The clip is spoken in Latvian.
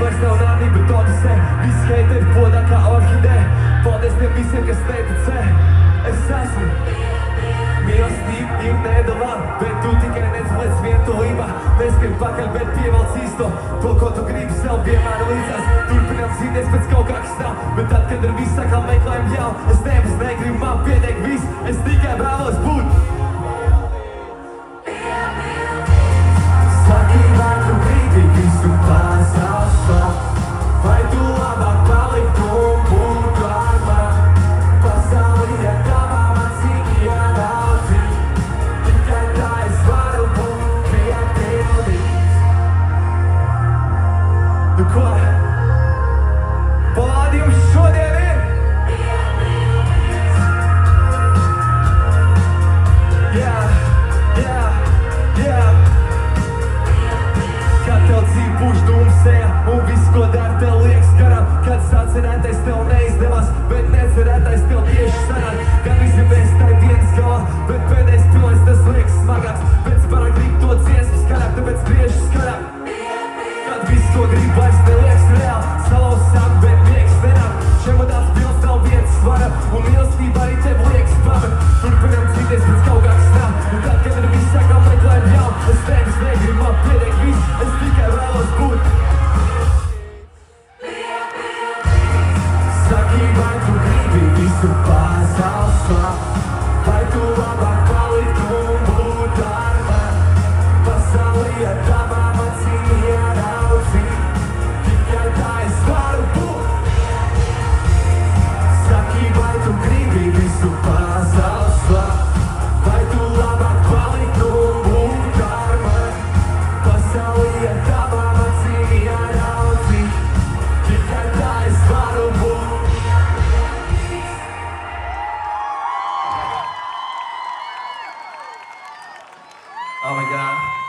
vairs nav nāni, bet odisē. Visi heiteri podā kā orhidē. Paldies tiem visiem, kas neticē. Es esmu mīlestība ir nedalām, bet tu tikai nezliec vientulībā. Neskrien pakaļ, bet pievelc īsto. To, ko tu gribi sev vienmēr līdzās. Turpinām cīnīties pēc kaut kā, kas nav. Bet tad, kad ar visu sakām meklējam jaunu, es nevis negribu, man pietiek viss. Es tikai vēlos būt. Saki, vai tu gribi visu pasaules slāpt? Vai tu labāk paliktu un būtu ar mani? Pasauli ir tavā, man cik jāraudzīg. Tikai tā es varu būt piepildīts. Nu ko? Palādījums šodien ir? Jā, jā, jā. Kad tev dzīve būs dūmsējā un viss, ko dar, tev liekas garām. Kad sacerētais tev neizdevās, bet necerētais tev tieši sanāk. Gan izdevies tai dienas galā, bet pēdējais pilnais tas liekas smagāks. Pēc parāk grib to dziesmu skaļāk, tāpēc griežu skaļāk. Kad viss, ko grib, vairs neliekas reāli. Salauz sāk, bet liekas nenāk. Šemadās pils nav vietas svara, un mīlestība arī tev liekas pamet. Turpinām cīnīties pēc kaut kā, kas nav. Un tad, kad ar visu sākām meklēt jaunu, es nevis negribu, man pietiek viss. Es tikai vēlos būt. Saki, vai tu gribi visu pār?